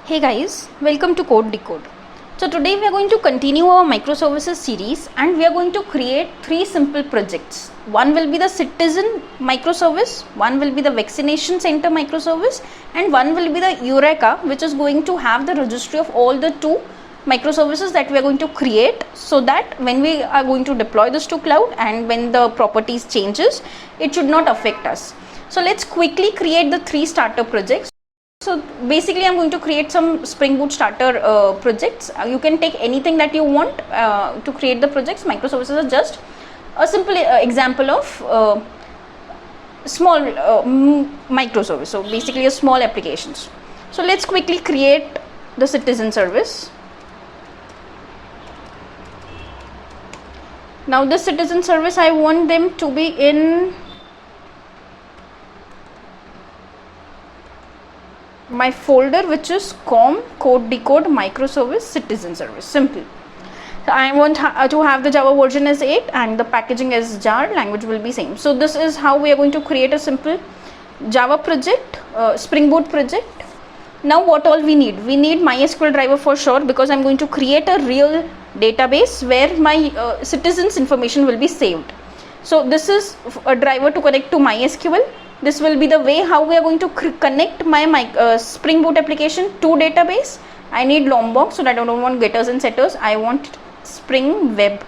Hey guys, welcome to Code Decode. So today we are going to continue our microservices series and we are going to create three simple projects. One will be the citizen microservice, one will be the vaccination center microservice, and one will be the Eureka, which is going to have the registry of all the two microservices that we are going to create, so that when we are going to deploy this to cloud and when the properties changes, it should not affect us. So let's quickly create the three starter projects. So basically I'm going to create some Spring Boot starter projects. You can take anything that you want to create the projects. Microservices are just a simple example of small microservice. So basically a small applications. So let's quickly create the citizen service. Now this citizen service, I want them to be in my folder, which is code decode microservice citizen service. Simple. So I want to have the Java version as 8 and the packaging as jar. Language will be same. So this is how we are going to create a simple Java project, Spring Boot project. Now what all we need MySQL driver for sure, because I'm going to create a real database where my citizens information will be saved. So this is a driver to connect to MySQL. This will be the way how we are going to connect my Spring Boot application to database. I need Lombok, so that I don't want getters and setters. I want Spring Web,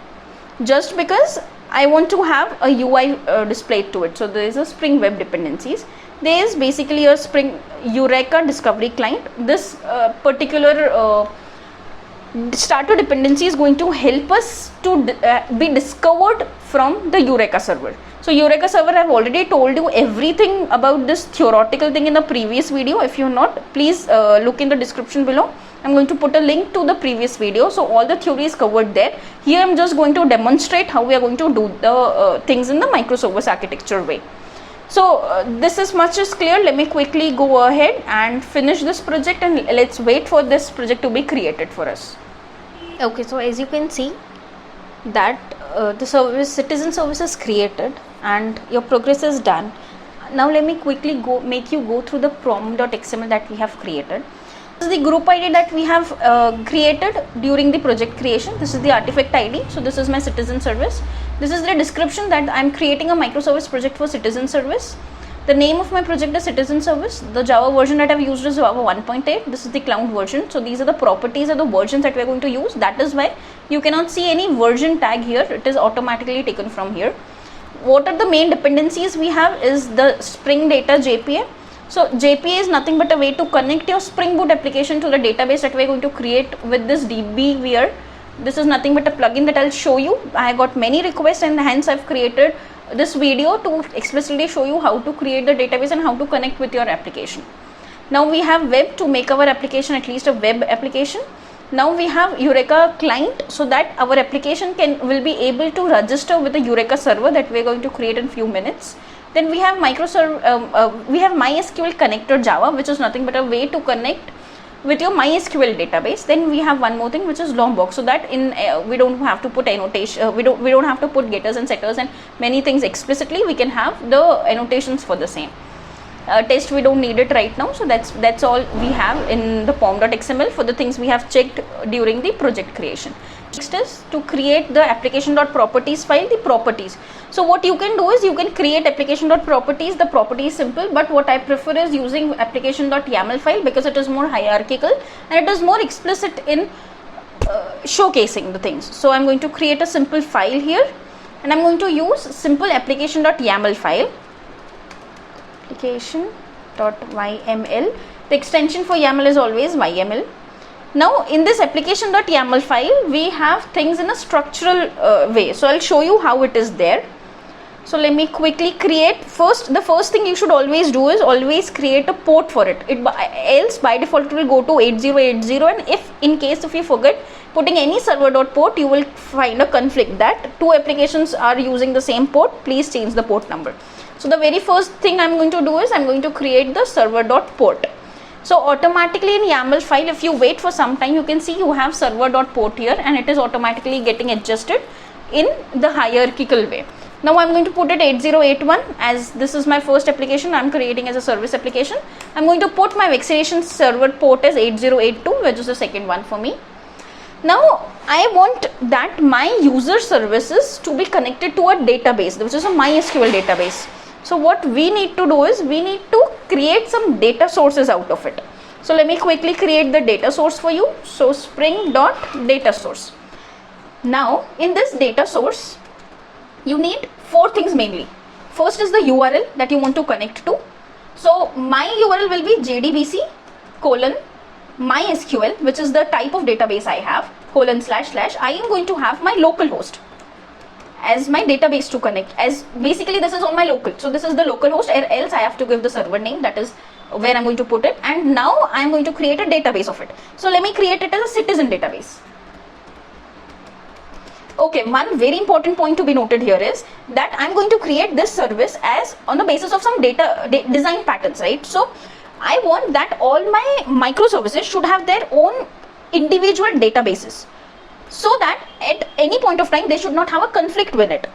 just because I want to have a UI displayed to it. So there is a Spring Web dependencies. There is basically a Spring Eureka discovery client. This particular starter dependency is going to help us to be discovered from the Eureka server. So Eureka server, I have already told you everything about this theoretical thing in the previous video. If you not, please look in the description below. I'm going to put a link to the previous video. So all the theory is covered there. Here I'm just going to demonstrate how we are going to do the things in the microservice architecture way. So this is much is clear. Let me quickly go ahead and finish this project, and let's wait for this project to be created for us. Okay, so as you can see that the citizen service is created and your progress is done. Now let me quickly make you go through the prom.xml that we have created. This is the group ID that we have created during the project creation. This is the artifact ID. So this is my citizen service. This is the description that I am creating a microservice project for citizen service. The name of my project is citizen service. The Java version that I have used is Java 1.8. This is the cloud version. So these are the properties of the versions that we are going to use. That is why you cannot see any version tag here. It is automatically taken from here. What are the main dependencies we have is the Spring Data JPA. So JPA is nothing but a way to connect your Spring Boot application to the database that we are going to create with this DBVR. This is nothing but a plugin that I'll show you. I got many requests and hence I've created this video to explicitly show you how to create the database and how to connect with your application. Now we have web to make our application at least a web application. Now we have Eureka client, so that our application will be able to register with the Eureka server that we are going to create in few minutes. Then we have MySQL connector Java, which is nothing but a way to connect with your MySQL database. Then we have one more thing, which is Lombok, so that in we don't have to put annotation, we don't have to put getters and setters and many things explicitly. We can have the annotations for the same. Test, we don't need it right now, so that's all we have in the pom.xml for the things we have checked during the project creation. Next is to create the application.properties file, the properties. So what you can do is you can create application.properties. The property is simple, but what I prefer is using application.yaml file, because it is more hierarchical and it is more explicit in showcasing the things. So I'm going to create a simple file here, and I'm going to use simple application.yaml file. Application.yml. The extension for YAML is always YML. Now in this application.yaml file, we have things in a structural way. So I'll show you how it is there. So let me quickly create. The first thing you should always do is always create a port for it. Else by default it will go to 8080, and if you forget putting any server.port, you will find a conflict that two applications are using the same port. Please change the port number. So the very first thing I'm going to do is I'm going to create the server.port. So automatically in YAML file, if you wait for some time, you can see you have server.port here, and it is automatically getting adjusted in the hierarchical way. Now I'm going to put it 8081 as this is my first application I'm creating as a service application. I'm going to put my vaccination server port as 8082, which is the second one for me. Now I want that my user services to be connected to a database, which is a MySQL database. So what we need to do is we need to create some data sources out of it. So let me quickly create the data source for you. So spring.data source. Now in this data source you need four things mainly. First is the URL that you want to connect to. So my URL will be jdbc colon MySQL, which is the type of database I have, colon / I am going to have my local host as my database to connect, as basically this is on my local. So this is the local host, or else I have to give the server name, that is where I'm going to put it, and now I'm going to create a database of it. So let me create it as a citizen database. Okay, one very important point to be noted here is that I'm going to create this service as on the basis of some design patterns, right? So I want that all my microservices should have their own individual databases, so that at any point of time they should not have a conflict with it.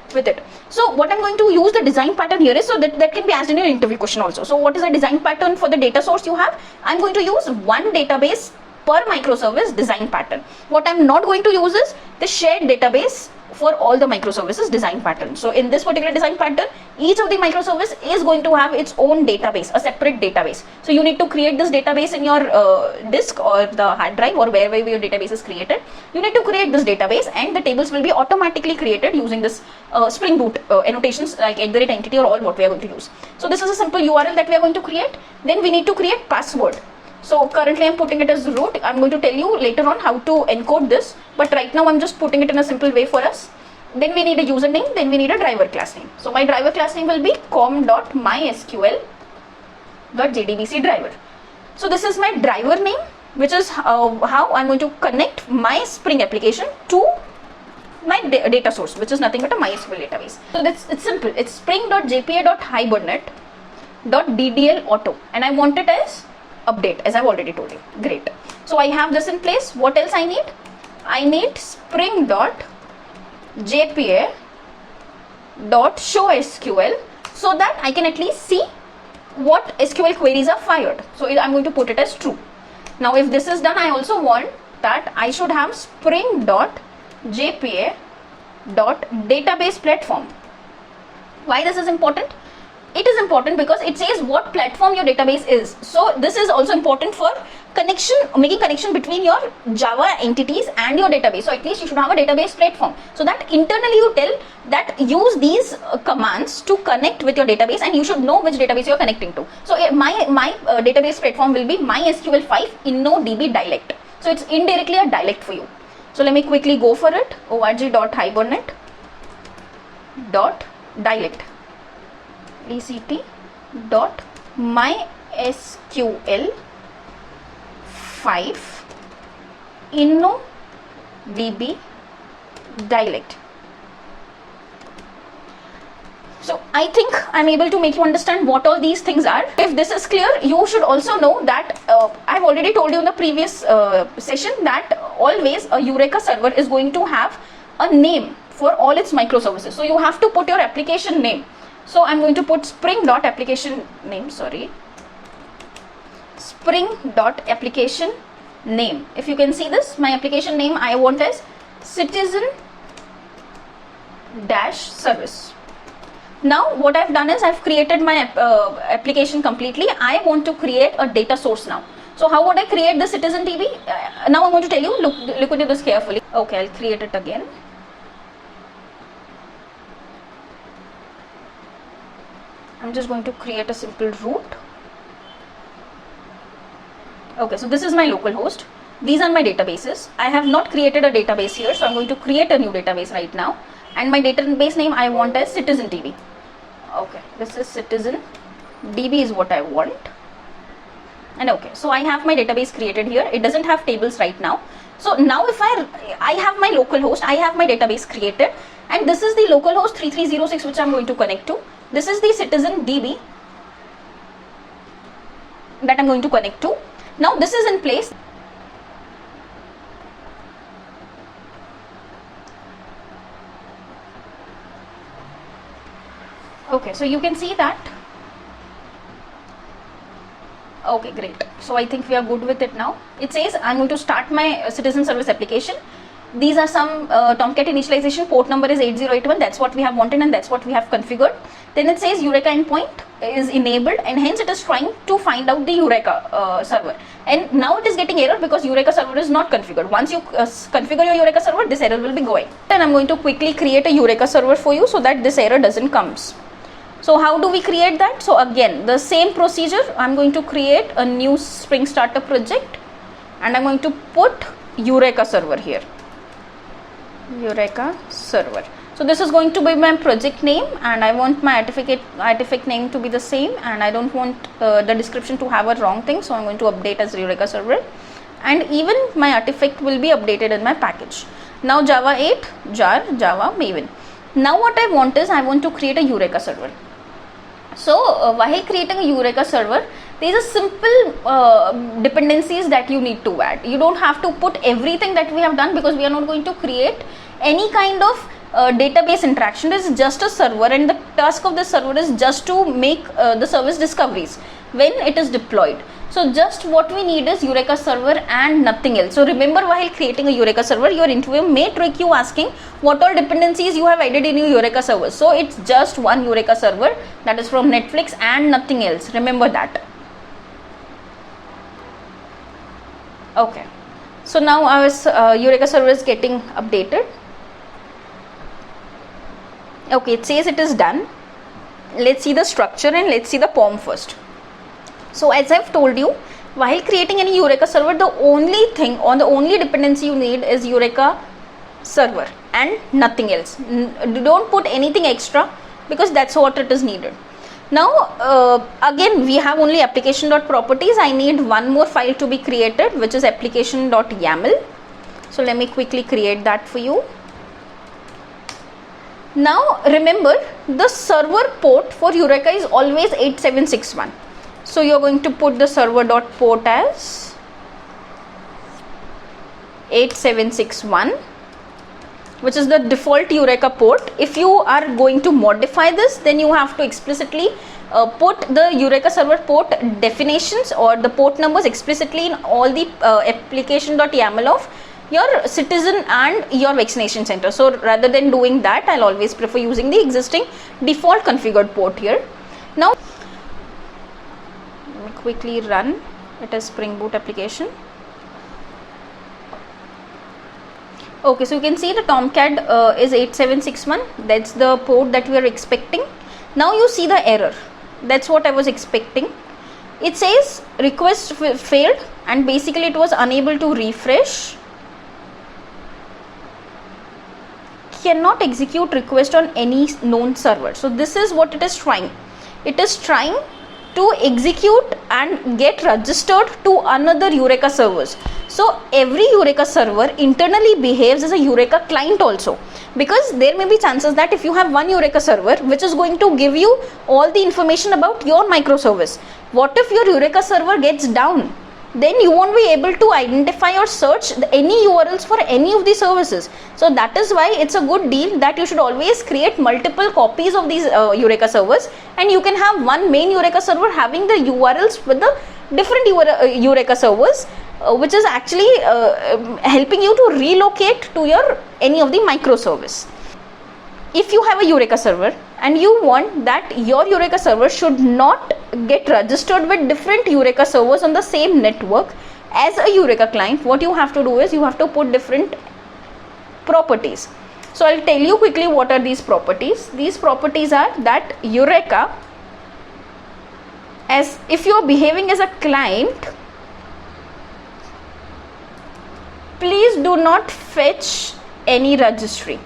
So what I'm going to use the design pattern here is, so that can be asked in your interview question also. So what is the design pattern for the data source you have? I'm going to use one database per microservice design pattern. What I'm not going to use is the shared database for all the microservices design pattern. So in this particular design pattern, each of the microservice is going to have its own database, a separate database. So you need to create this database in your disk or the hard drive or wherever your database is created. You need to create this database, and the tables will be automatically created using this Spring Boot annotations like @entity or all what we are going to use. So this is a simple URL that we are going to create. Then we need to create password. So currently I'm putting it as root. I'm going to tell you later on how to encode this, but right now I'm just putting it in a simple way for us. Then we need a username, then we need a driver class name. So my driver class name will be com.mysql.jdbc driver. So this is my driver name, which is how I'm going to connect my Spring application to my data source, which is nothing but a MySQL database. So it's simple. It's spring.jpa.hibernate.ddl auto, and I want it as update, as I've already told you. Great. So I have this in place. What else I need? I need spring.jpa.showSQL, so that I can at least see what SQL queries are fired. So I'm going to put it as true. Now if this is done, I also want that I should have spring.jpa.database platform. Why this is important? It is important because it says what platform your database is. So this is also important for making connection between your Java entities and your database. So at least you should have a database platform, so that internally you tell that use these commands to connect with your database, and you should know which database you are connecting to. So my database platform will be MySQL5 InnoDB dialect. So it's indirectly a dialect for you. So let me quickly go for it. org.hibernate.dialect. dct.mysql5 InnoDB dialect. So I think I'm able to make you understand what all these things are. If this is clear, you should also know that I've already told you in the previous session that always a Eureka server is going to have a name for all its microservices. So you have to put your application name. So I'm going to put spring.application name, spring.application name. If you can see this, my application name I want as citizen-service. Now what I've done is I've created my application completely. I want to create a data source now. So how would I create the citizen DB? Now I'm going to tell you, look at this carefully. Okay, I'll create it again. I'm just going to create a simple root. Okay, so this is my local host. These are my databases. I have not created a database here, so I'm going to create a new database right now. And my database name I want as citizen DB. Okay, this is citizen DB is what I want. And okay, so I have my database created here. It doesn't have tables right now. So now if I have my local host, I have my database created, and this is the local host 3306 which I'm going to connect to. This is the citizen DB that I'm going to connect to. Now this is in place. Okay, so you can see that. Okay, great. So I think we are good with it now. It says I'm going to start my citizen service application. These are some Tomcat initialization, port number is 8081, that's what we have wanted and that's what we have configured. Then it says Eureka endpoint is enabled and hence it is trying to find out the Eureka server. And now it is getting error because Eureka server is not configured. Once you configure your Eureka server, this error will be going. Then I'm going to quickly create a Eureka server for you so that this error doesn't comes. So how do we create that? So again, the same procedure, I'm going to create a new Spring Startup project and I'm going to put Eureka server here. Eureka server. So this is going to be my project name and I want my artifact name to be the same and I don't want the description to have a wrong thing. So I'm going to update as Eureka server and even my artifact will be updated in my package. Now Java 8, jar, Java, Maven. Now what I want is I want to create a Eureka server. So while creating a Eureka server, there is a simple dependencies that you need to add. You don't have to put everything that we have done because we are not going to create any kind of database interaction. It is just a server and the task of the server is just to make the service discoveries when it is deployed. So just what we need is Eureka server and nothing else. So remember, while creating a Eureka server, your interviewer may trick you asking what all dependencies you have added in your Eureka server. So it's just one Eureka server, that is from Netflix and nothing else. Remember that. Okay. So now our Eureka server is getting updated. Okay, it says it is done. Let's see the structure and let's see the POM first. So as I've told you, while creating any Eureka server, the only thing or the only dependency you need is Eureka server and nothing else. Don't put anything extra because that's what it is needed. Now again we have only application.properties. I need one more file to be created, which is application.yaml. So let me quickly create that for you. Now remember, the server port for Eureka is always 8761. So you are going to put the server.port as 8761, which is the default Eureka port. If you are going to modify this, then you have to explicitly put the Eureka server port definitions or the port numbers explicitly in all the application.yaml of your citizen and your vaccination center. So rather than doing that, I'll always prefer using the existing default configured port here. Now let me quickly run it as Spring Boot application. Okay, so you can see the Tomcat is 8761. That's the port that we are expecting. Now you see the error. That's what I was expecting. It says request failed and basically it was unable to refresh. Cannot execute request on any known server. So this is what it is trying. It is trying to execute and get registered to another Eureka servers. So every Eureka server internally behaves as a Eureka client also, because there may be chances that if you have one Eureka server which is going to give you all the information about your microservice, what if your Eureka server gets down? Then you won't be able to identify or search any URLs for any of these services. So that is why it's a good deal that you should always create multiple copies of these Eureka servers, and you can have one main Eureka server having the URLs with the different Eureka servers, which is actually helping you to relocate to your any of the microservice. If you have a Eureka server and you want that your Eureka server should not get registered with different Eureka servers on the same network as a Eureka client, what you have to do is you have to put different properties. So I'll tell you quickly what are these properties. These properties are that Eureka, as if you are behaving as a client, please do not fetch any registry.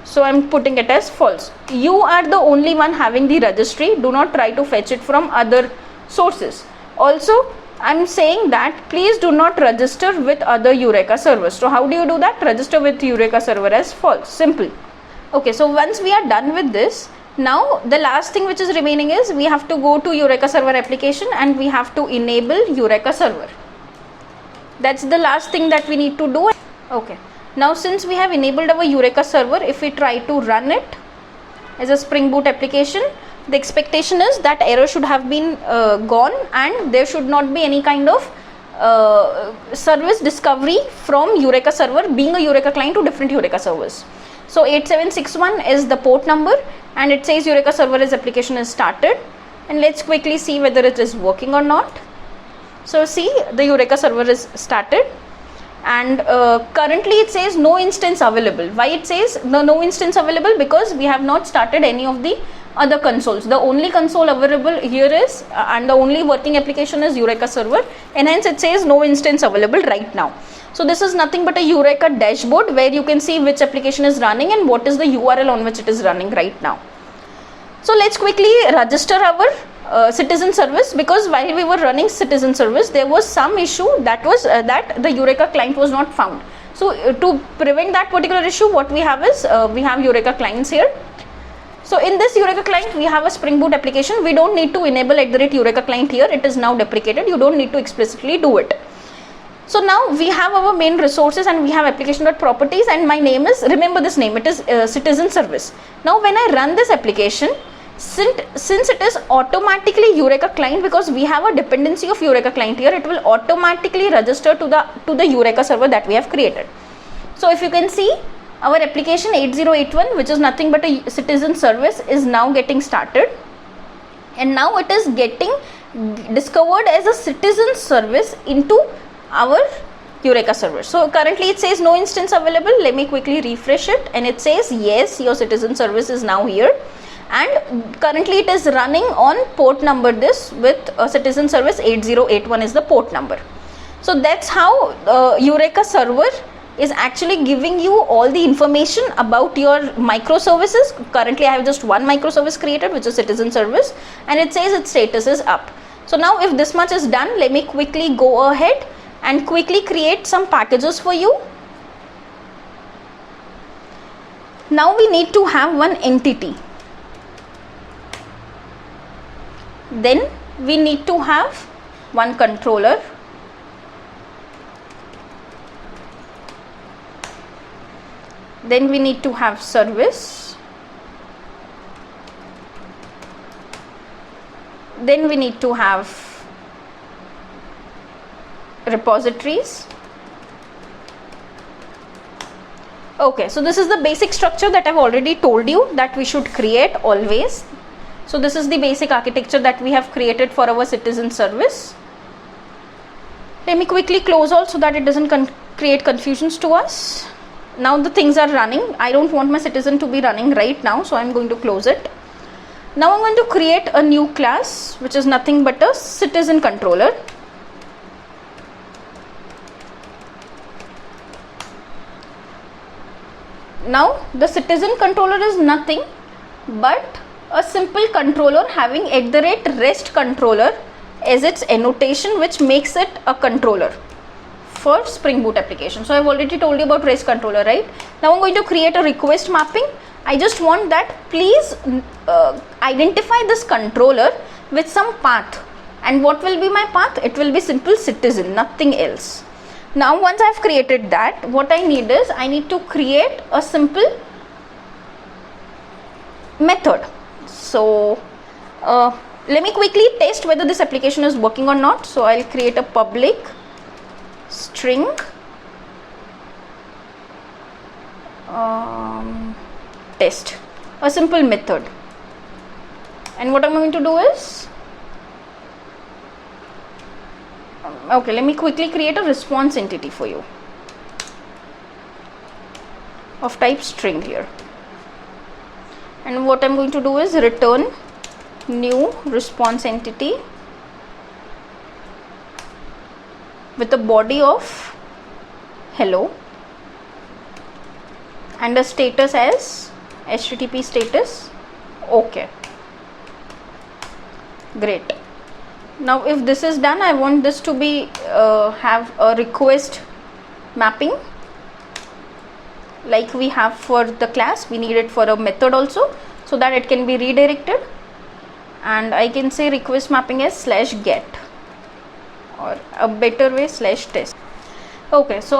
So I'm putting it as false. You are the only one having the registry. Do not try to fetch it from other sources. Also, I'm saying that please do not register with other Eureka servers. So how do you do that? Register with Eureka server as false. Simple. Okay, so once we are done with this, now the last thing which is remaining is we have to go to Eureka server application and we have to enable Eureka server. That's the last thing that we need to do. Okay. Now since we have enabled our Eureka server, if we try to run it, as a Spring Boot application, the expectation is that error should have been gone and there should not be any kind of service discovery from Eureka server being a Eureka client to different Eureka servers. So 8761 is the port number and it says Eureka server is application is started, and let's quickly see whether it is working or not. So see, the Eureka server is started and currently it says no instance available. Why it says no instance available? Because we have not started any of the other consoles. The only console available here is and the only working application is Eureka server, and hence it says no instance available right now. So this is nothing but a Eureka dashboard where you can see which application is running and what is the URL on which it is running right now. So let's quickly register our citizen service, because while we were running citizen service there was some issue that was that the Eureka client was not found. So to prevent that particular issue, what we have is we have Eureka clients here. So in this Eureka client we have a Spring Boot application. We don't need to enable @Eureka client here, it is now deprecated, you don't need to explicitly do it. So now we have our main resources and we have application.properties, and my name is, remember this name, it is citizen service. Now when I run this application, since it is automatically Eureka client, because we have a dependency of Eureka client here, it will automatically register to the Eureka server that we have created. So if you can see, our application 8081, which is nothing but a citizen service, is now getting started, and now it is getting discovered as a citizen service into our Eureka server. So currently it says no instance available. Let me quickly refresh it, and it says yes, your citizen service is now here, and currently it is running on port number this with a citizen service 8081 is the port number. So that's how Eureka server is actually giving you all the information about your microservices. Currently I have just one microservice created, which is citizen service, and it says its status is up. So now if this much is done, let me quickly go ahead and quickly create some packages for you. Now we need to have one entity, then we need to have one controller, then we need to have service, then we need to have repositories. Okay, so this is the basic structure that I've already told you that we should create always. So this is the basic architecture that we have created for our citizen service. Let me quickly close all so that it doesn't create confusions to us. Now the things are running. I don't want my citizen to be running right now, so I'm going to close it. Now I'm going to create a new class, which is nothing but a citizen controller. Now the citizen controller is nothing but a simple controller having @REST controller as its annotation, which makes it a controller for Spring Boot application. So I've already told you about REST controller, right? Now I'm going to create a request mapping. I just want that please identify this controller with some path, and what will be my path? It will be simple citizen, nothing else. Now once I've created that, what I need is I need to create a simple method. So let me quickly test whether this application is working or not. So I'll create a public string test, a simple method, and what I'm going to do is, okay, let me quickly create a response entity for you of type string here, and what I'm going to do is return new response entity with a body of hello and a status as HTTP status. Okay, great. Now if this is done, I want this to be have a request mapping like we have for the class. We need it for a method also, so that it can be redirected, and I can say request mapping as /get, or a better way /test. Okay, so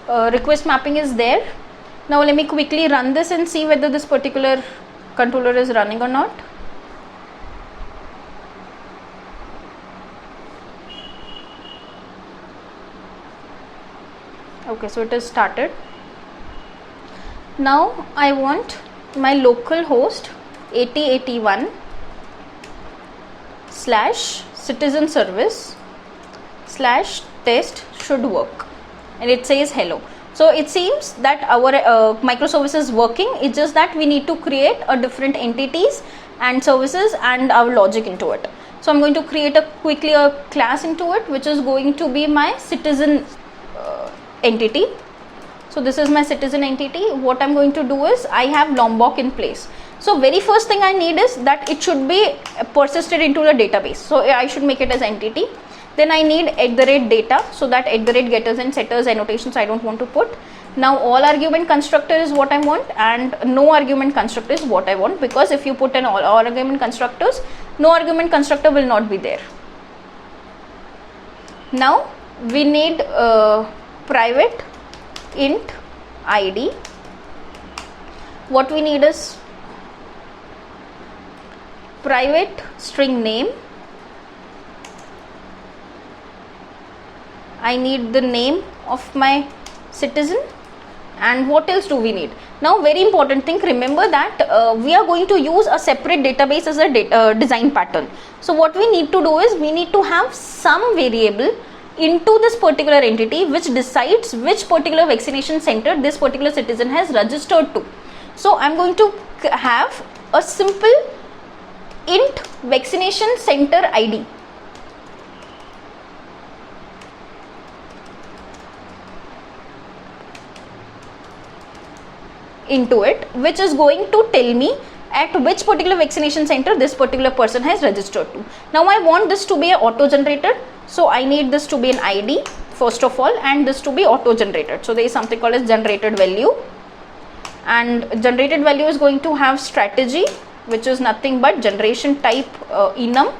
our request mapping is there. Now let me quickly run this and see whether this particular controller is running or not. Okay, so it is started. Now I want my local host 8081 / citizen service / test should work, and it says hello. So it seems that our microservice is working. It's just that we need to create a different entities and services and our logic into it. So I'm going to create quickly a class into it, which is going to be my citizen entity. So this is my citizen entity. What I'm going to do is, I have Lombok in place. So very first thing I need is that it should be persisted into the database. So I should make it as entity. Then I need @data, so that @getters and setters annotations I don't want to put. Now all argument constructor is what I want, and no argument constructor is what I want, because if you put an all argument constructors, no argument constructor will not be there. Now we need private int id. What we need is private string name. I need the name of my citizen. And what else do we need? Now very important thing, remember that we are going to use a separate database as a design pattern. So what we need to do is, we need to have some variable into this particular entity which decides which particular vaccination center this particular citizen has registered to. So I'm going to have a simple int vaccination center ID. Into it, which is going to tell me at which particular vaccination center this particular person has registered to. Now I want this to be auto generated, so I need this to be an ID first of all, and this to be auto generated. So there is something called as generated value, and generated value is going to have strategy, which is nothing but generation type enum,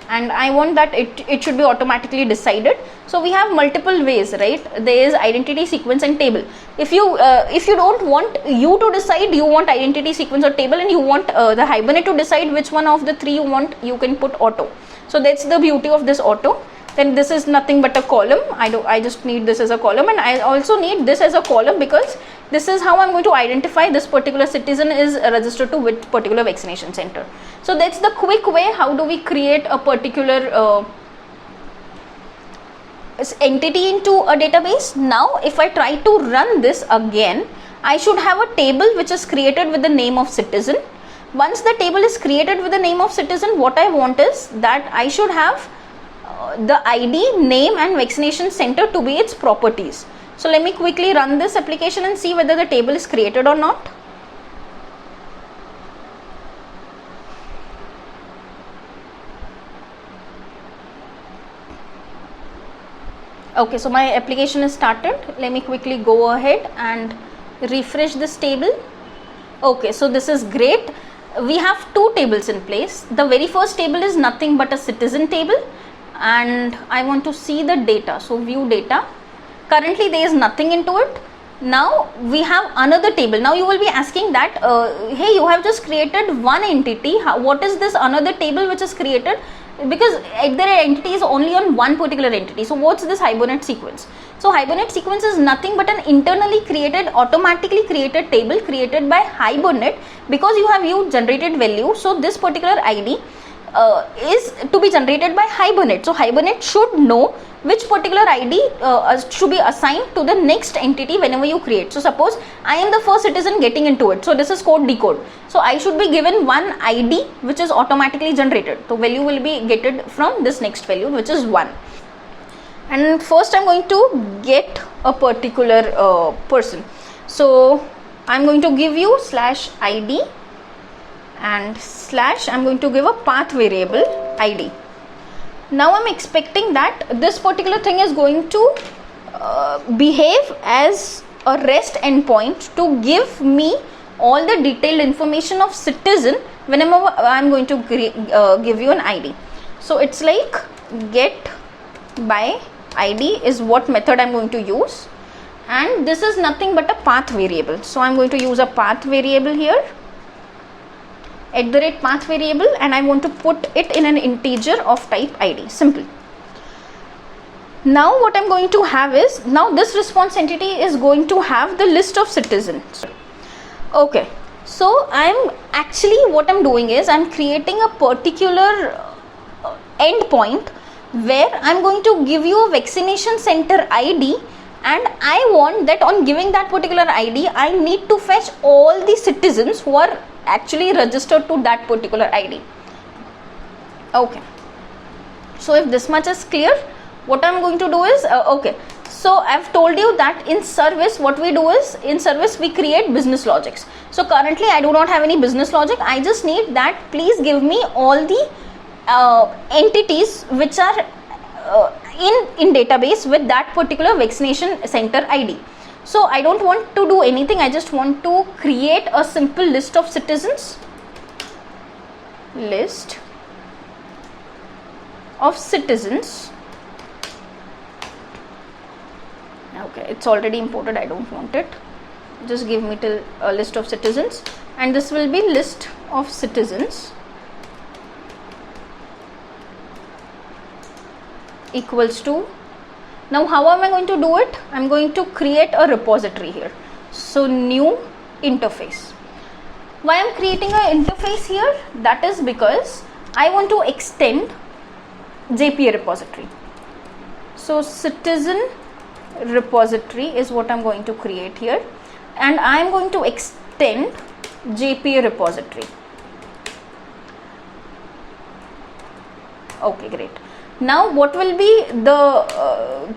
and I want that it should be automatically decided. So we have multiple ways, right? There is identity, sequence and table. If you don't want you to decide, you want identity, sequence or table, and you want the Hibernate to decide which one of the three you want, you can put auto. So that's the beauty of this auto. Then this is nothing but a column. I just need this as a column, and I also need this as a column, because this is how I'm going to identify this particular citizen is registered to which particular vaccination center. So that's the quick way how do we create a particular entity into a database. Now if I try to run this again, I should have a table which is created with the name of citizen. Once the table is created with the name of citizen, what I want is that I should have the ID, name and vaccination center to be its properties. So let me quickly run this application and see whether the table is created or not. Okay, so my application is started. Let me quickly go ahead and refresh this table. Okay, so this is great. We have two tables in place. The very first table is nothing but a citizen table, and I want to see the data. So view data. Currently there is nothing into it. Now we have another table. Now you will be asking that hey, you have just created one entity, what is this another table which is created? Because their entity is only on one particular entity. So what's this Hibernate sequence? So Hibernate sequence is nothing but an internally created, automatically created table created by Hibernate, because you have used generated value. So this particular ID is to be generated by Hibernate. So Hibernate should know which particular ID should be assigned to the next entity whenever you create. So suppose I am the first citizen getting into it. So this is code decode. So I should be given one ID which is automatically generated. So value will be getted from this next value, which is 1. And first I'm going to get a particular person. So I'm going to give you /ID and / I'm going to give a path variable ID. Now I'm expecting that this particular thing is going to behave as a REST endpoint to give me all the detailed information of citizen whenever I'm going to give you an ID. So it's like get by ID is what method I'm going to use, and this is nothing but a path variable. So I'm going to use a path variable here. @path variable, and I want to put it in an integer of type id. Simple. Now what I'm going to have is, now this response entity is going to have the list of citizens. Okay, so I'm actually, what I'm doing is I'm creating a particular endpoint where I'm going to give you a vaccination center ID, and I want that on giving that particular ID, I need to fetch all the citizens who are actually registered to that particular ID. Okay, so if this much is clear, what I'm going to do is, okay, so I've told you that in service what we do is, in service we create business logics. So currently I do not have any business logic. I just need that please give me all the entities which are in database with that particular vaccination center ID. So I don't want to do anything, I just want to create a simple list of citizens, list of citizens. Okay, it's already imported, I don't want it, just give me till a list of citizens, and this will be list of citizens equals to, now how am I going to do it? I'm going to create a repository here. So new interface. Why I'm creating an interface here? That is because I want to extend JPA repository. So citizen repository is what I'm going to create here, and I'm going to extend JPA repository. Okay, great. Now what will be the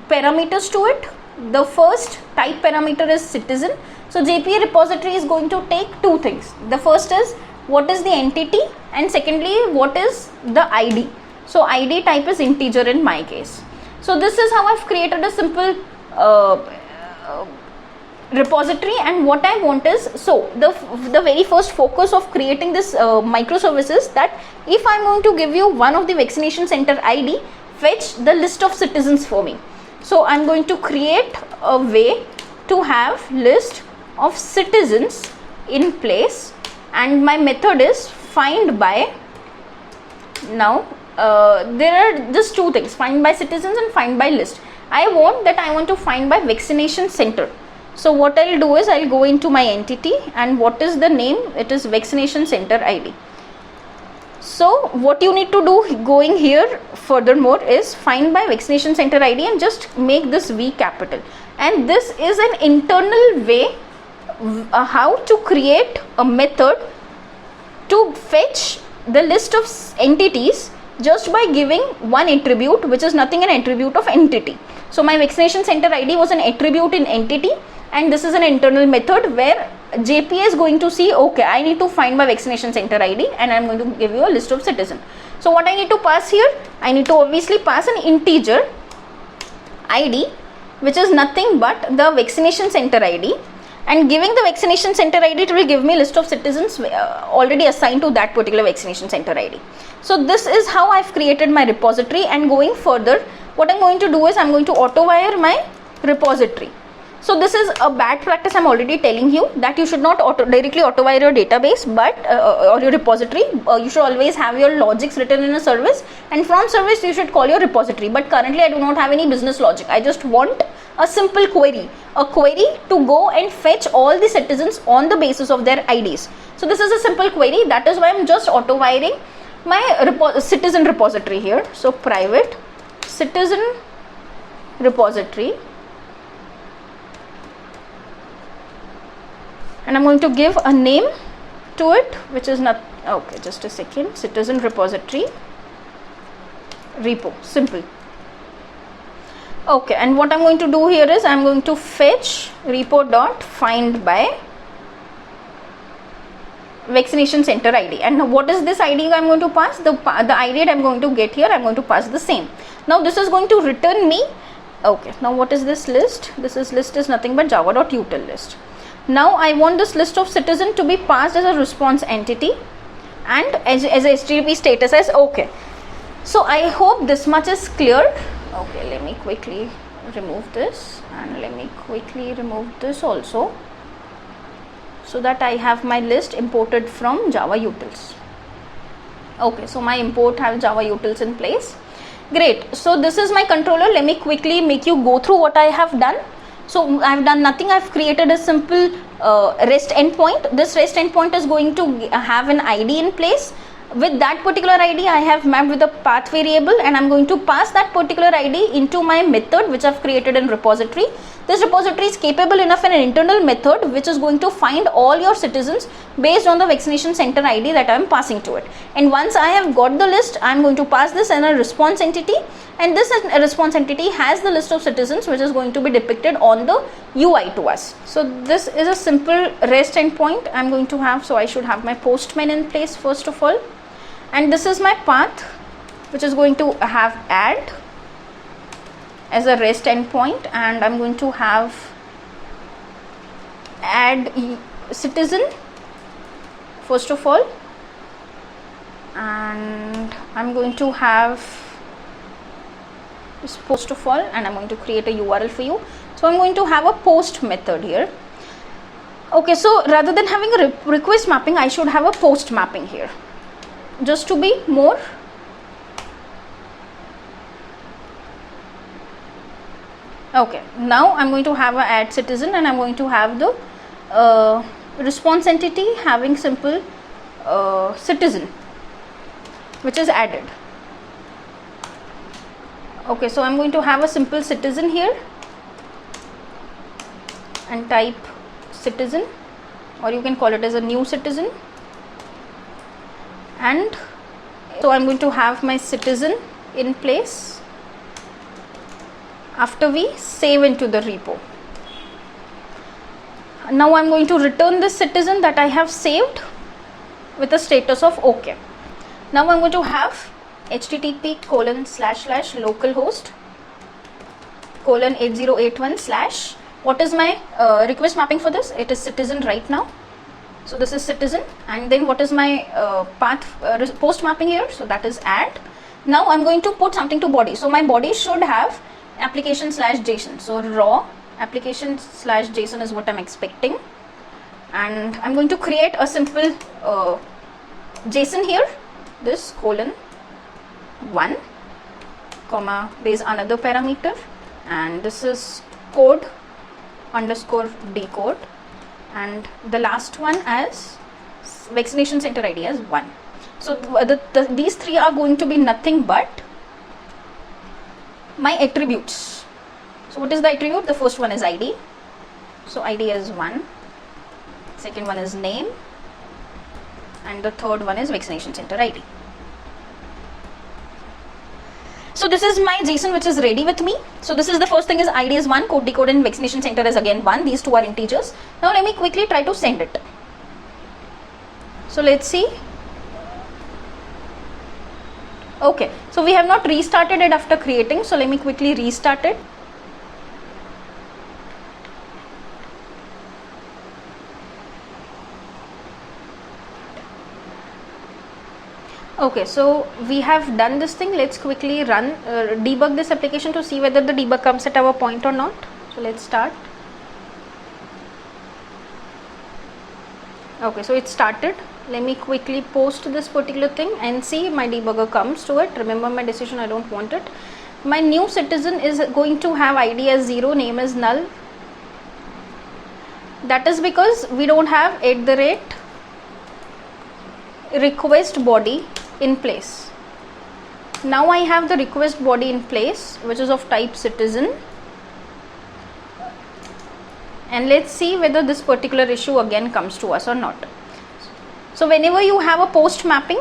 parameters to it? The first type parameter is citizen. So JPA repository is going to take two things. The first is what is the entity, and secondly what is the ID. So ID type is integer in my case. So this is how I've created a simple repository, and what I want is, so the very first focus of creating this microservices, that if I'm going to give you one of the vaccination center ID, fetch the list of citizens for me. So I'm going to create a way to have list of citizens in place, and my method is find by. Now there are just two things, find by citizens and find by list. I want to find by vaccination center. So what I'll do is I'll go into my entity, and what is the name? It is vaccination center ID. So what you need to do going here furthermore is find by vaccination center ID, and just make this V capital. And this is an internal way how to create a method to fetch the list of entities just by giving one attribute, which is nothing an attribute of entity. So my vaccination center ID was an attribute in entity, and this is an internal method where JPA is going to see, okay, I need to find my vaccination center ID, and I'm going to give you a list of citizens. So what I need to pass here? I need to obviously pass an integer ID, which is nothing but the vaccination center ID, and giving the vaccination center ID, it will give me list of citizens already assigned to that particular vaccination center ID. So this is how I've created my repository, and going further, what I'm going to do is I'm going to auto wire my repository. So this is a bad practice, I'm already telling you, that you should not directly auto wire your database, but or your repository. You should always have your logics written in a service, and from service you should call your repository. But currently I do not have any business logic. I just want a simple query, a query to go and fetch all the citizens on the basis of their IDs. So this is a simple query. That is why I'm just auto wiring my citizen repository here. So private citizen repository, and I'm going to give a name to it, which is not, okay, just a second, citizen repository repo, simple. Okay, and what I'm going to do here is I'm going to fetch repo dot find by vaccination center ID, and what is this ID I'm going to pass? The ID I'm going to get here, I'm going to pass the same. Now this is going to return me, okay, now what is this list? This is list is nothing but java.util list. Now I want this list of citizen to be passed as a response entity, and as HTTP status as okay. So I hope this much is clear. Okay, let me quickly remove this, and let me quickly remove this also. so that I have my list imported from Java utils. Okay, so my import has Java utils in place. Great. So this is my controller. Let me quickly make you go through what I have done. So I have done nothing. I've created a simple REST endpoint. This REST endpoint is going to have an ID in place. With that particular ID, I have mapped with a path variable, and I'm going to pass that particular ID into my method which I've created in repository. This repository is capable enough in an internal method which is going to find all your citizens based on the vaccination center ID that I am passing to it. And once I have got the list, I am going to pass this in a response entity, and this response entity has the list of citizens which is going to be depicted on the UI to us. So this is a simple REST endpoint I am going to have. So I should have my postman in place first of all, and this is my path which is going to have add as a REST endpoint, and I'm going to have add citizen first of all, and I'm going to have this post of all, and I'm going to create a URL for you. So I'm going to have a post method here. Okay, so rather than having a request mapping, I should have a post mapping here, just to be more. Okay, now I'm going to have a add citizen, and I'm going to have the response entity having simple citizen which is added. Okay, so I'm going to have a simple citizen here and type citizen, or you can call it as a new citizen, and so I'm going to have my citizen in place after we save into the repo. Now I'm going to return this citizen that I have saved with a status of OK. Now I'm going to have http://localhost:8081/ what is my request mapping for this? It is citizen right now. So this is citizen, and then what is my path post mapping here? So that is add. Now I'm going to put something to body. So my body should have application/JSON. So raw application/JSON is what I'm expecting, and I'm going to create a simple JSON here. This :1, comma, there is another parameter, and this is code_decode, and the last one as vaccination center ID as 1. So these three are going to be nothing but my attributes. So what is the attribute? The first one is ID. So ID is 1, second one is name, and the third one is vaccination center ID. So this is my JSON which is ready with me. So this is the first thing is ID is 1, code decode and vaccination center is again 1. These two are integers. Now let me quickly try to send it. So let's see. Okay, so we have not restarted it after creating. So let me quickly restart it. Okay, so we have done this thing. Let's quickly run debug this application to see whether the debug comes at our point or not. So let's start. Okay, so it started. Let me quickly post this particular thing and see my debugger comes to it. Remember my decision, I don't want it. My new citizen is going to have ID as 0, name is null. That is because we don't have @request body in place. Now I have the request body in place, which is of type citizen, and let's see whether this particular issue again comes to us or not. So whenever you have a post mapping,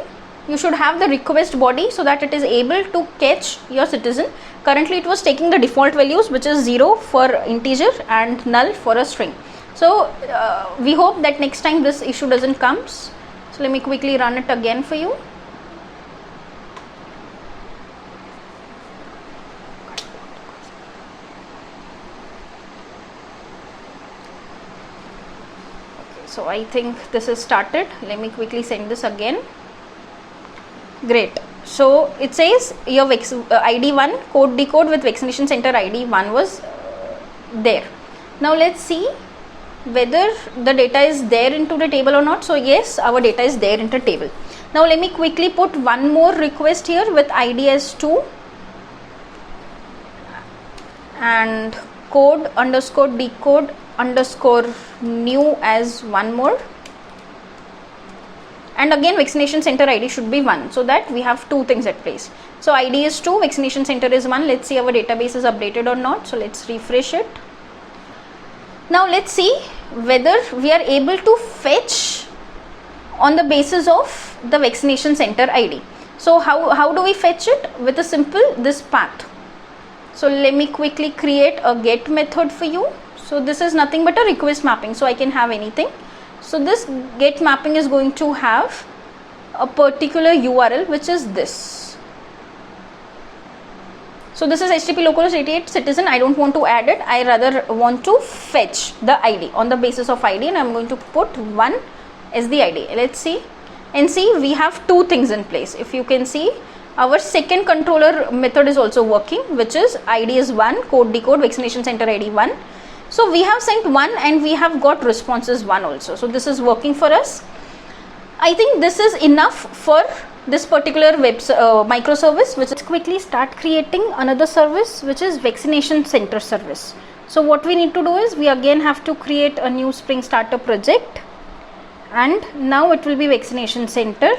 you should have the request body so that it is able to catch your citizen. Currently it was taking the default values, which is 0 for integer and null for a string. So we hope that next time this issue doesn't come. So let me quickly run it again for you. So I think this is started. Let me quickly send this again. Great. So it says your ID 1 code decode with vaccination center ID 1 was there. Now let's see whether the data is there into the table or not. So yes, our data is there into table. Now let me quickly put one more request here with ID as 2 and code underscore decode underscore new as one more, and again vaccination center ID should be 1, so that we have two things at place. So ID is 2, vaccination center is 1. Let's see our database is updated or not. So let's refresh it. Now let's see whether we are able to fetch on the basis of the vaccination center ID. So how do we fetch it? With a simple this path. So let me quickly create a get method for you. So this is nothing but a request mapping, so I can have anything. So this get mapping is going to have a particular URL which is this. So this is HTTP localhost 88 citizen. I don't want to add it. I rather want to fetch the ID on the basis of ID, and I'm going to put 1 as the ID. Let's see and see we have two things in place. If you can see, our second controller method is also working, which is ID is 1, code decode, vaccination center ID 1. So we have sent 1 and we have got responses 1 also. So this is working for us. I think this is enough for this particular microservice, which is quickly start creating another service, which is vaccination center service. So what we need to do is we again have to create a new Spring Starter project, and now it will be vaccination center.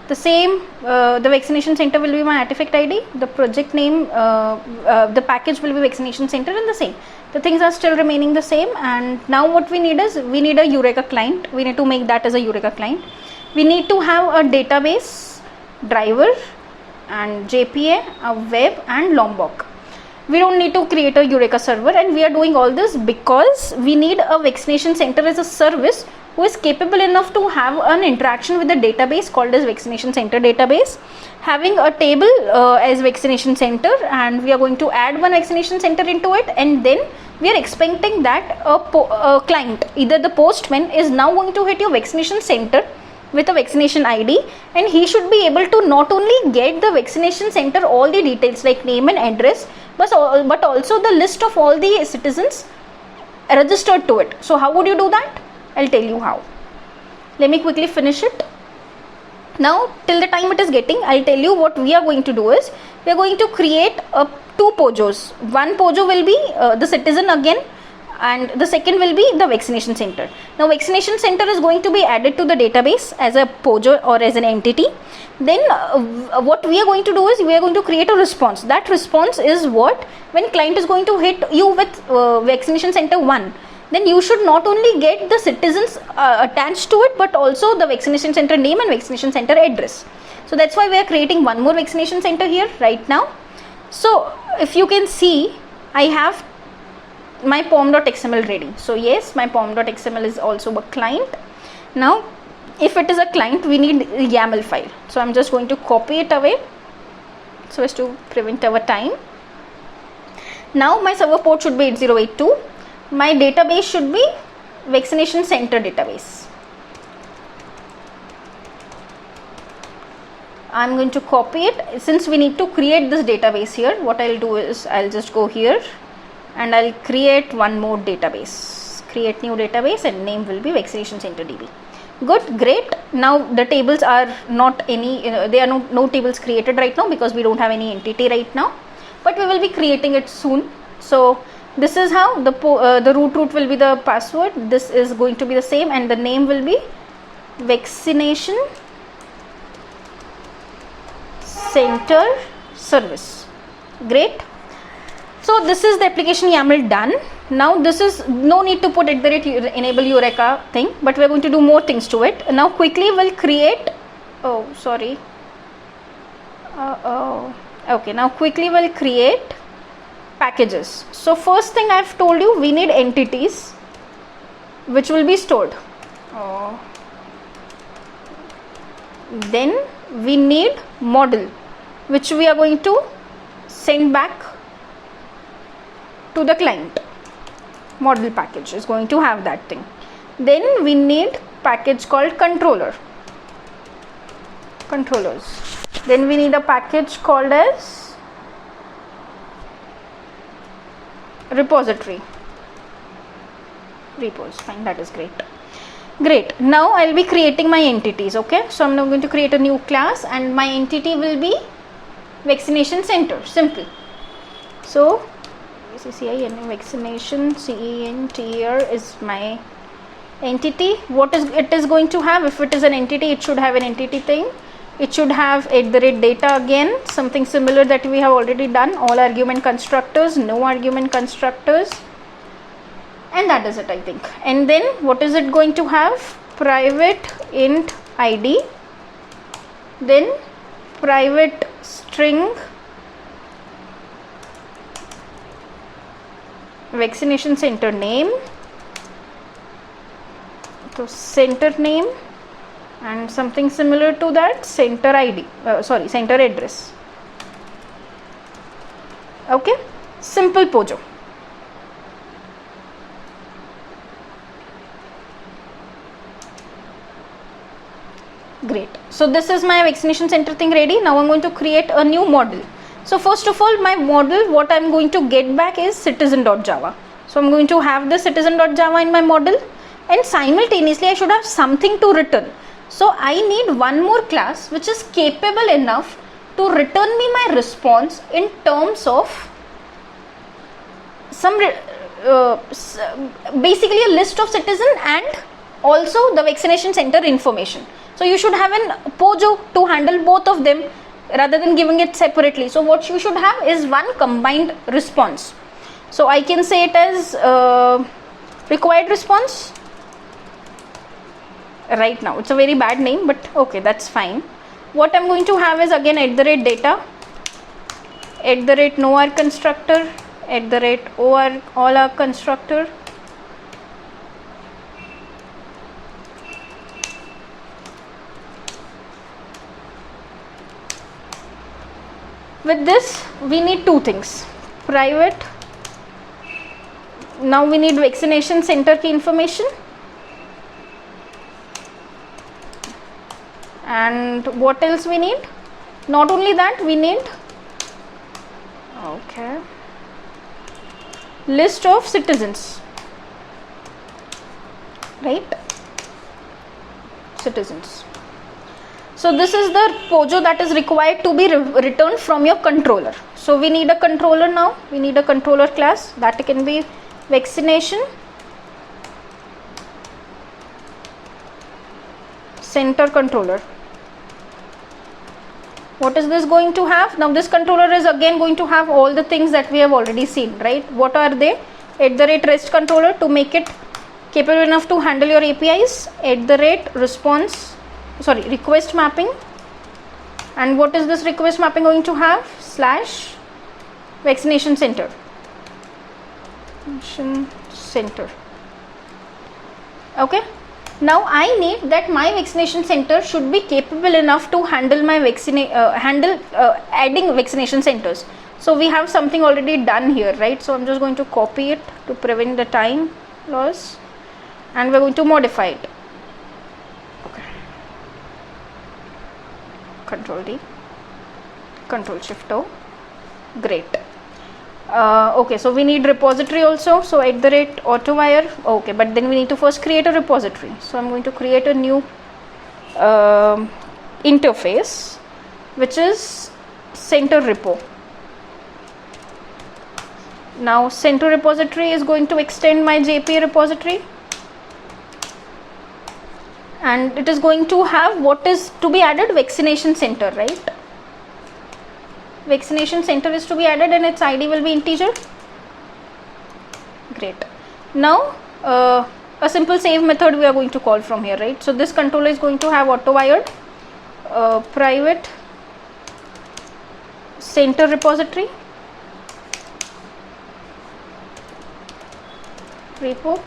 The same, the vaccination center will be my artifact ID, the project name, the package will be vaccination center, and the same. The things are still remaining the same. And now what we need is, we need a Eureka client. We need to make that as a Eureka client. We need to have a database driver and JPA, a web and Lombok. We don't need to create a Eureka server, and we are doing all this because we need a vaccination center as a service who is capable enough to have an interaction with the database called as vaccination center database, having a table as vaccination center, and we are going to add one vaccination center into it, and then we are expecting that a client, either the postman, is now going to hit your vaccination center with a vaccination ID, and he should be able to not only get the vaccination center all the details like name and address, but also the list of all the citizens registered to it. So how would you do that? I'll tell you how. Let me quickly finish it. Now till the time it is getting, I'll tell you what we are going to do is, we are going to create two pojos. One pojo will be the citizen again, and the second will be the vaccination center. Now vaccination center is going to be added to the database as a pojo or as an entity. Then what we are going to do is, we are going to create a response. That response is what, when client is going to hit you with vaccination center 1, then you should not only get the citizens attached to it, but also the vaccination center name and vaccination center address. So that's why we are creating one more vaccination center here right now. So if you can see, I have my pom.xml ready. So yes, my pom.xml is also a client. Now if it is a client, we need a YAML file. So I'm just going to copy it away so as to prevent our time. Now my server port should be 8082. My database should be vaccination center database. I'm going to copy it. Since we need to create this database here, what I'll do is, I'll just go here and I'll create one more database. Create new database, and name will be vaccination center DB. Good, great. Now the tables are not any, there are no tables created right now because we don't have any entity right now, but we will be creating it soon. So this is how the root will be the password. This is going to be the same, and the name will be vaccination center service. Great. So this is the application YAML done. Now this is no need to put enable Eureka thing, but we are going to do more things to it. Now quickly we'll create, okay, now quickly we'll create packages. So first thing I've told you, we need entities which will be stored. Then we need model, which we are going to send back to the client. Model package is going to have that thing. Then we need package called controllers. Then we need a package called as repository. repos. Fine, that is great. Great. Now I'll be creating my entities. Okay, so I'm now going to create a new class, and my entity will be vaccination center. Simple. So VCCI vaccination center is my entity. What is it is going to have? If it is an entity, it should have an entity thing. It should have @data again, something similar that we have already done. All argument constructors, no argument constructors, and that is it, I think. And then what is it going to have? Private int id, then private string vaccination center name, so center name, and something similar to that, center id, center address. Okay, simple Pojo. Great. So this is my vaccination center thing ready. Now I'm going to create a new model. So first of all, my model, what I'm going to get back is citizen.java. So I'm going to have the citizen.java in my model, and simultaneously I should have something to return. So I need one more class which is capable enough to return me my response in terms of some basically a list of citizen and also the vaccination center information. So you should have an Pojo to handle both of them rather than giving it separately. So what you should have is one combined response. So I can say it as required response. Right now it's a very bad name, but okay, that's fine. What I'm going to have is again @data, @noarg constructor, @org all-arg constructor, with this we need two things. Private, now we need vaccination center key information, and what else we need? Not only that, we need list of citizens, right? Citizens. So this is the Pojo that is required to be returned from your controller. So we need a controller now. We need a controller class that can be vaccination center controller. What is this going to have? Now this controller is again going to have all the things that we have already seen, right? What are they? @REST controller to make it capable enough to handle your APIs, request mapping, and what is this request mapping going to have? / vaccination center. Okay. Now I need that my vaccination center should be capable enough to handle my adding vaccination centers. So we have something already done here, right? So I'm just going to copy it to prevent the time loss, and we're going to modify it. Okay. Control D, Control Shift O. Great. Okay, so we need repository also. So @autowire. Okay, but then we need to first create a repository. So I'm going to create a new interface, which is center repo. Now center repository is going to extend my JPA repository, and it is going to have what is to be added? Vaccination center, right? Vaccination center is to be added, and its ID will be integer. Great. Now a simple save method we are going to call from here, right? So this controller is going to have autowired private center repository repo.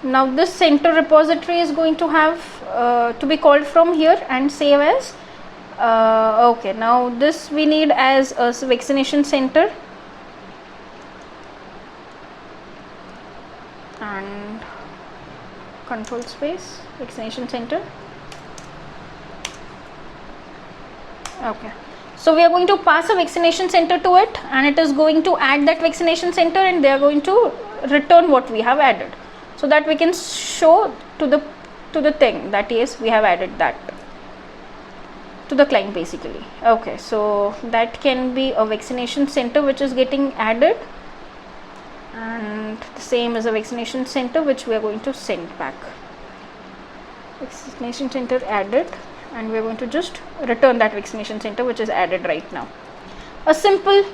Now this center repository is going to have to be called from here and save as okay. Now this we need as a vaccination center, and control space vaccination center. Okay, so we are going to pass a vaccination center to it, and it is going to add that vaccination center, and they are going to return what we have added. so that we can show to the thing that yes, we have added that to the client basically. Okay, so that can be a vaccination center which is getting added, and the same as a vaccination center which we are going to send back. Vaccination center added, and we are going to just return that vaccination center which is added right now. A simple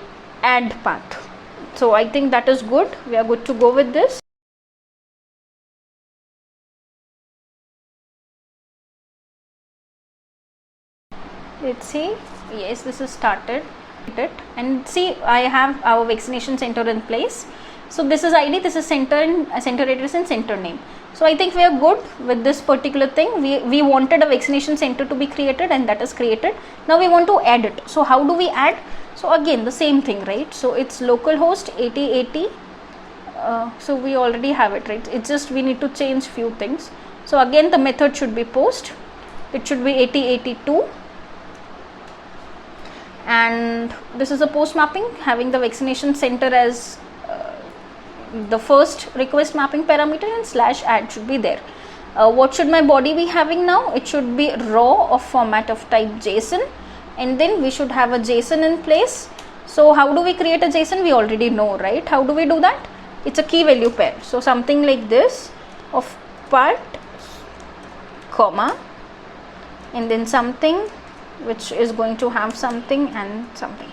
add path. So I think that is good. We are good to go with this. Let's see. Yes, this is started. And see, I have our vaccination center in place. So this is ID, this is center and center address and center name. So I think we are good with this particular thing. We wanted a vaccination center to be created, and that is created. Now we want to add it. So how do we add? So again the same thing, right? So it's localhost 8080. So we already have it, right? It's just we need to change few things. So again the method should be post. It should be 8082. And this is a post mapping having the vaccination center as the first request mapping parameter, and /add should be there. What should my body be having now? It should be raw of format of type JSON, and then we should have a JSON in place. So how do we create a JSON? We already know, right? How do we do that? It's a key value pair. So something like this of part comma and then something which is going to have something and something.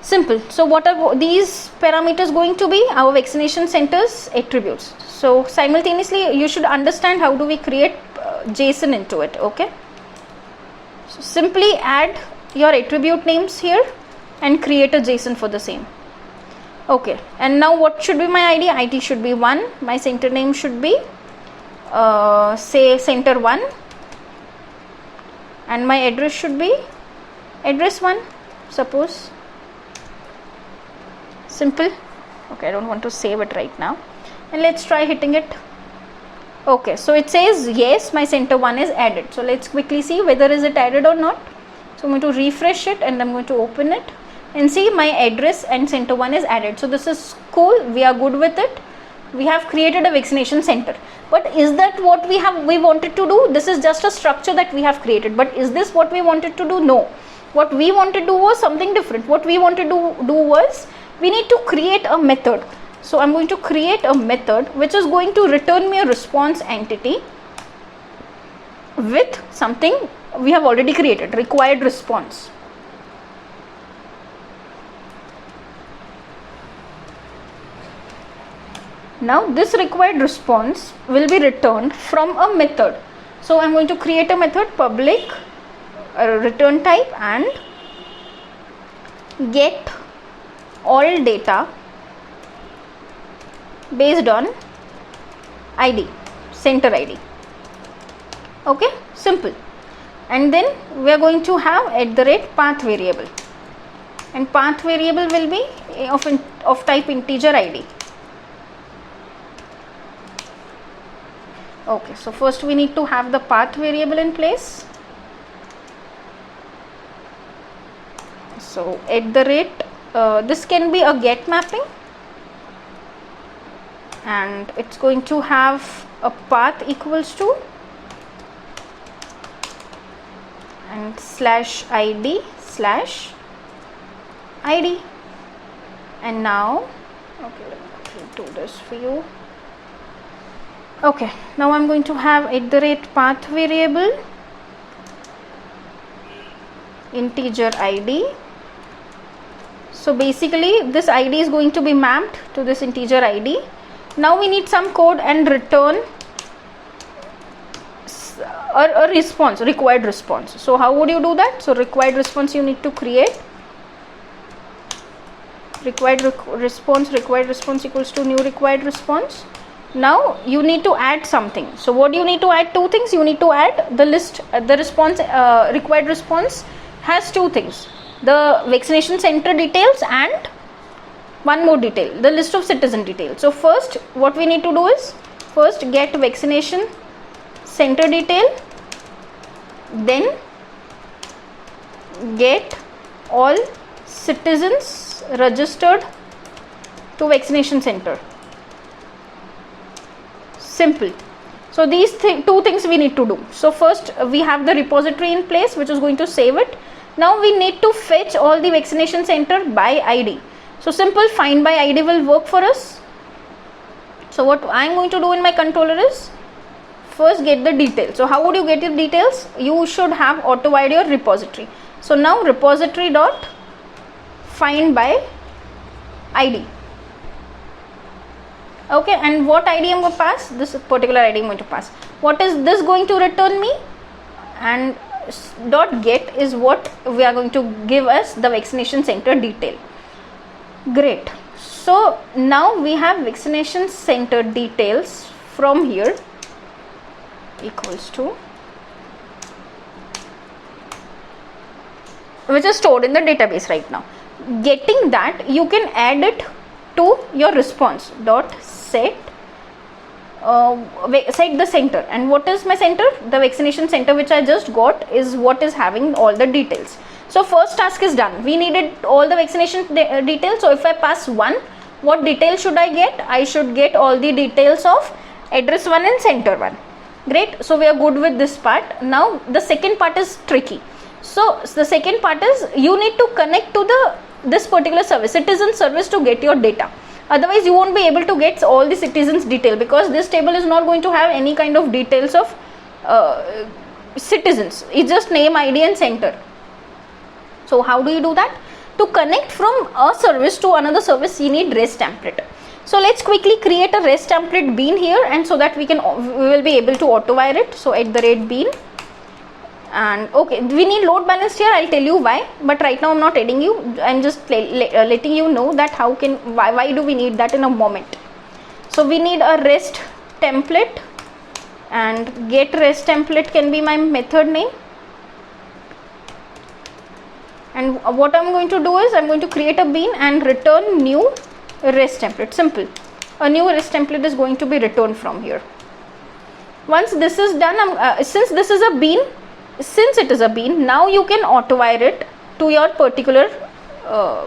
Simple. So what are these parameters going to be? Our vaccination centers attributes. So simultaneously you should understand how do we create JSON into it. Okay, so simply add your attribute names here and create a JSON for the same. Okay, and now what should be my ID? ID should be 1. My center name should be say center 1, and my address should be address 1, suppose. Simple. Okay, I don't want to save it right now, and let's try hitting it. Okay, so it says yes, my center 1 is added. So let's quickly see whether is it added or not. So I'm going to refresh it and I'm going to open it and see my address and center 1 is added. So this is cool. We are good with it. We have created a vaccination center. But is that what we wanted to do? This is just a structure that we have created. But is this what we wanted to do? No. What we wanted to do was something different. What we wanted to do was we need to create a method. So I'm going to create a method which is going to return me a response entity with something we have already created, required response. Now this required response will be returned from a method. So I'm going to create a method, public return type, and get all data based on ID, center ID. Okay, simple. And then we are going to have @path variable, and path variable will be of type integer ID. Okay, so first we need to have the path variable in place. So this can be a get mapping, and it's going to have a path equals to and /id/id. And now, okay, let me do this for you. Okay, now I'm going to have @path variable integer ID. So basically this ID is going to be mapped to this integer ID. Now we need some code and return a response, required response. So how would you do that? So required response you need to create. Required response equals to new required response. Now you need to add something. So what do you need to add? Two things. You need to add the list, the response, required response has two things: the vaccination center details and one more detail, the list of citizen details. So first what we need to do is first get vaccination center detail, then get all citizens registered to vaccination center. Simple. So these two things we need to do. So first we have the repository in place which is going to save it. Now we need to fetch all the vaccination center by ID. So simple find by ID will work for us. So what I am going to do in my controller is first get the details. So how would you get your details? You should have auto ID or repository. So now repository dot find by ID. Okay, and what ID I am going to pass? This particular ID I am going to pass. What is this going to return me? And dot get is what we are going to give us the vaccination center detail. Great. So now we have vaccination center details from here equals to, which is stored in the database right now. Getting that, you can add it to your response dot set the center. And what is my center? The vaccination center which I just got is what is having all the details. So first task is done. We needed all the vaccination details. So if I pass 1, what detail should I get? I should get all the details of address 1 and center 1. Great. So we are good with this part. Now the second part is tricky. So the second part is you need to connect to this particular service, citizen service, to get your data. Otherwise you won't be able to get all the citizens detail, because this table is not going to have any kind of details of citizens. It's just name, ID and center. So how do you do that? To connect from a service to another service, you need REST template. So let's quickly create a REST template bean here, and so that we will be able to auto wire it. So @bean. And okay, we need load balanced here. I'll tell you why, but right now I'm not adding you. I'm just letting you know that why do we need that in a moment. So we need a REST template, and get REST template can be my method name. And what I'm going to do is I'm going to create a bean and return new REST template. Simple. A new REST template is going to be returned from here. Once this is done, since this is a bean, since it is a bean, now you can auto wire it to your particular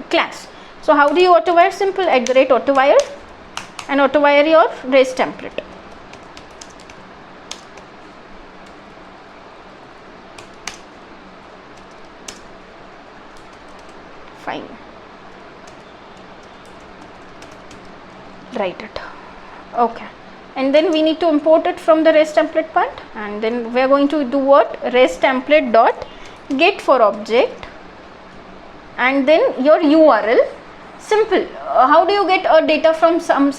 class. So how do you auto wire? Simple, @auto wire, and auto wire your REST template. Fine. Write it. Okay. And then we need to import it from the REST template part, and then we are going to do what? REST template dot get for object, and then your URL. Simple. How do you get data from some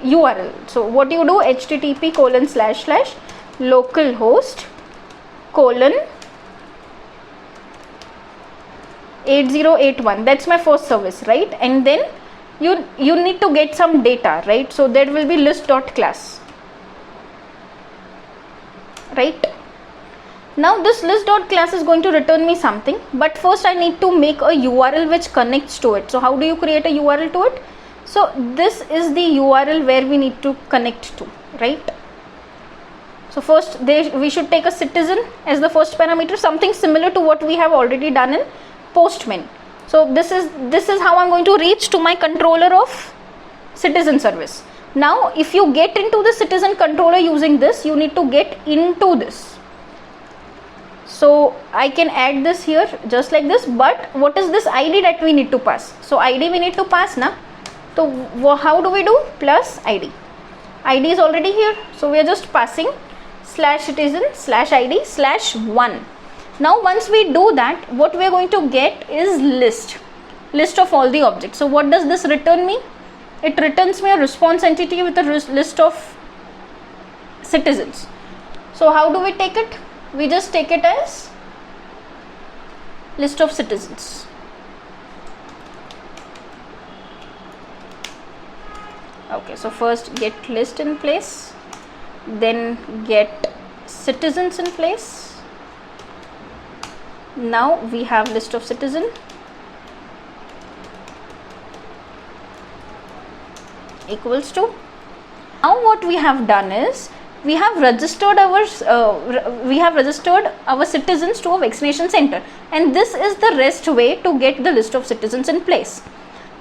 URL? So what do you do? http://localhost:8081. That's my first service, right? And then you need to get some data, right? So there will be list.class, right? Now this list.class is going to return me something, but first I need to make a URL which connects to it. So how do you create a URL to it? So this is the URL where we need to connect to, right? So first we should take a citizen as the first parameter, something similar to what we have already done in Postman. So this is how I'm going to reach to my controller of citizen service. Now if you get into the citizen controller using this, you need to get into this. So I can add this here just like this, but what is this ID that we need to pass? So ID we need to pass na. So how do we do? Plus ID. ID is already here, so we are just passing /citizen/ID/1. Now once we do that, what we are going to get is list of all the objects. So what does this return me? It returns me a response entity with a list of citizens. So how do we take it? We just take it as list of citizens. Okay, so first get list in place, then get citizens in place. Now we have list of citizen, equals to. Now what we have done is we have registered our citizens to a vaccination center, and this is the REST way to get the list of citizens in place.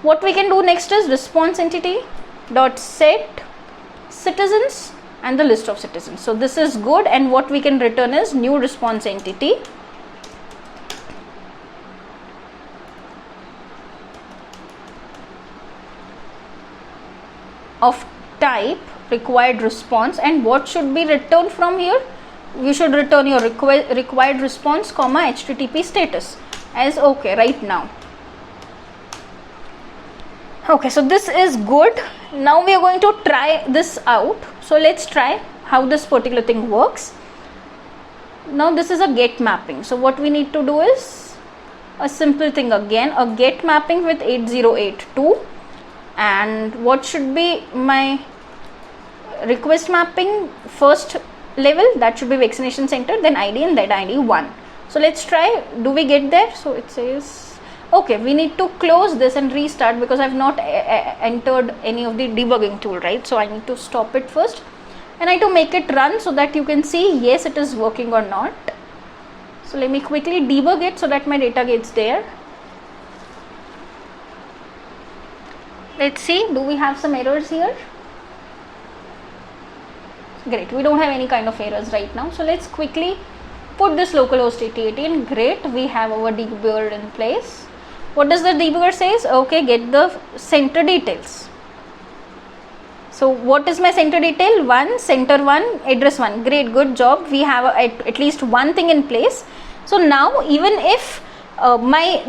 What we can do next is response entity dot set citizens and the list of citizens. So this is good, and what we can return is new response entity of type required response. And what should be returned from here? You should return your required response comma HTTP status as okay right now. Okay, so this is good. Now we are going to try this out. So let's try how this particular thing works. Now this is a get mapping. So what we need to do is a simple thing again, a get mapping with 8082, and what should be my request mapping? First level, that should be vaccination center, then ID, and that ID 1. So let's try. Do we get there? So it says okay, we need to close this and restart because I've not entered any of the debugging tool, right? So I need to stop it first and I need to make it run so that you can see yes it is working or not. So let me quickly debug it so that my data gets there. Let's see, do we have some errors here? Great, we don't have any kind of errors right now. So let's quickly put this localhost 8080 in. Great, we have our debugger in place. What does the debugger says? Okay, get the center details. So what is my center detail? 1, center 1, address 1. Great, good job. We have at least one thing in place. So now even if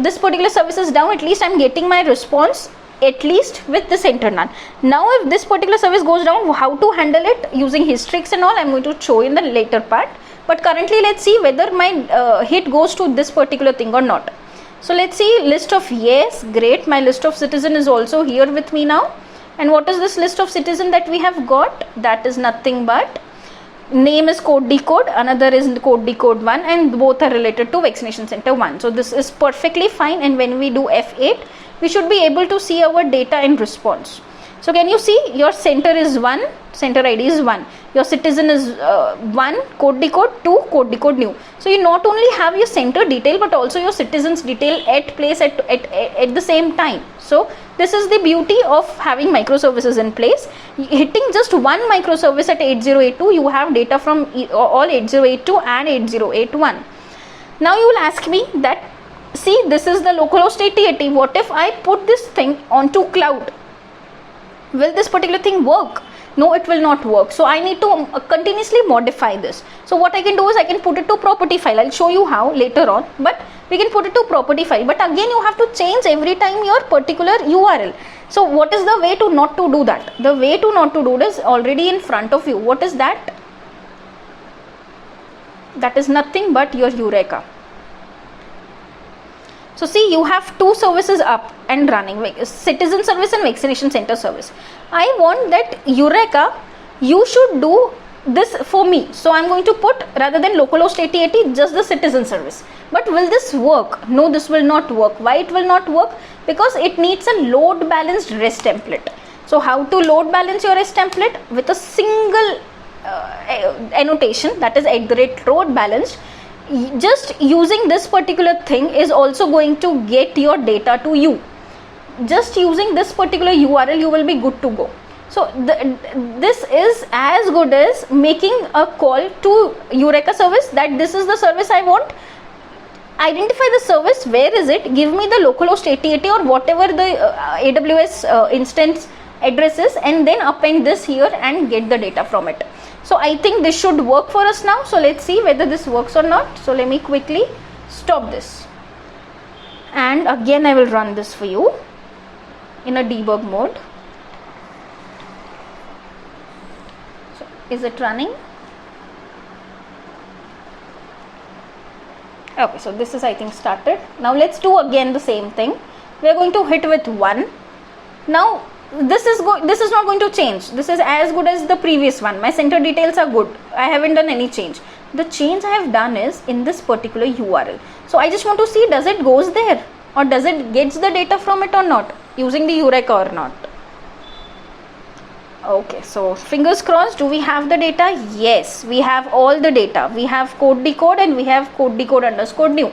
this particular service is down, at least I'm getting my response at least with the center none. Now if this particular service goes down, how to handle it using histories and all, I'm going to show in the later part. But currently let's see whether my hit goes to this particular thing or not. So let's see, list of yes, great, my list of citizen is also here with me now. And what is this list of citizen that we have got? That is nothing but name is code decode, another is code decode 1, and both are related to vaccination center 1. So this is perfectly fine, and when we do F8 we should be able to see our data in response. So can you see your center is 1, center ID is 1, your citizen is 1, code decode 2, code decode new. So you not only have your center detail but also your citizens detail at place at the same time. So this is the beauty of having microservices in place. Hitting just one microservice at 8082, you have data from all 8082 and 8081. Now you will ask me that, see, this is the localhost 8080. What if I put this thing onto cloud? Will this particular thing work? No, it will not work. So I need to continuously modify this. So what I can do is I can put it to property file. I'll show you how later on, but we can put it to property file. But again, you have to change every time your particular URL. So what is the way to not to do that? The way to not to do this already in front of you. What is that? That is nothing but your Eureka. So see, you have two services up and running, citizen service and vaccination center service. I want that Eureka, you should do this for me. So I'm going to put, rather than localhost 8080, just the citizen service. But will this work? No, this will not work. Why it will not work? Because it needs a load balanced REST template. So how to load balance your REST template? With a single annotation, that is @load balanced. Just using this particular thing is also going to get your data to you. Just using this particular URL, you will be good to go. So this is as good as making a call to Eureka service that this is the service I want. Identify the service, where is it, give me the localhost 8080 or whatever the AWS instance address is, and then append this here and get the data from it. So I think this should work for us now. So let's see whether this works or not. So let me quickly stop this. And again I will run this for you in a debug mode. So is it running? Okay, so this is, I think, started. Now let's do again the same thing. We are going to hit with 1. Now this is not going to change. This is as good as the previous one. My center details are good. I haven't done any change. The change I have done is in this particular URL. So I just want to see, does it goes there or does it gets the data from it or not, using the Eureka or not. Okay, so fingers crossed. Do we have the data? Yes, we have all the data. We have code decode and we have code decode _ new.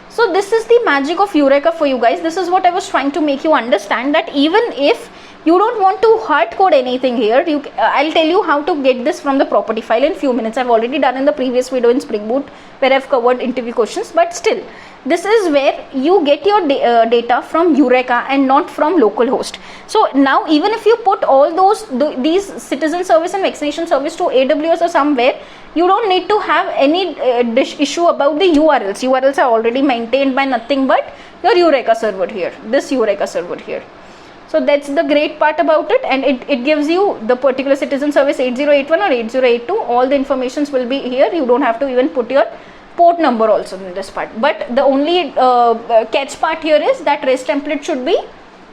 So this is the magic of Eureka for you guys. This is what I was trying to make you understand, that even if You don't want to hard code anything here. I'll tell you how to get this from the property file in few minutes. I've already done in the previous video in Spring Boot where I've covered interview questions, but still this is where you get your data from Eureka and not from localhost. So now even if you put all these citizen service and vaccination service to AWS or somewhere, you don't need to have any issue about the URLs. URLs are already maintained by nothing but your Eureka server here, this Eureka server here. So that's the great part about it, and it gives you the particular citizen service 8081 or 8082. All the informations will be here. You don't have to even put your port number also in this part. But the only catch part here is that REST template should be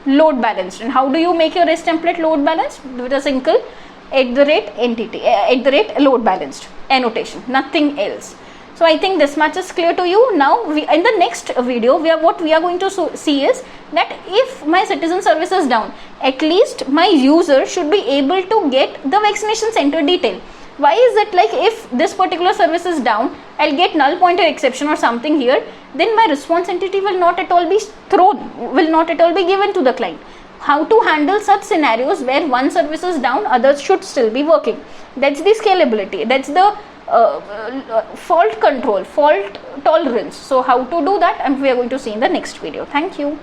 load balanced. And how do you make your REST template load balanced? With a single @entity load balanced annotation, nothing else. So I think this much is clear to you. Now in the next video, what we are going to see is that if my citizen service is down, at least my user should be able to get the vaccination center detail. Why is it like if this particular service is down, I'll get null pointer exception or something here, then my response entity will not at all be will not at all be given to the client. How to handle such scenarios where one service is down, others should still be working. That's the scalability. That's the fault control, fault tolerance. So how to do that, and we are going to see in the next video. Thank you.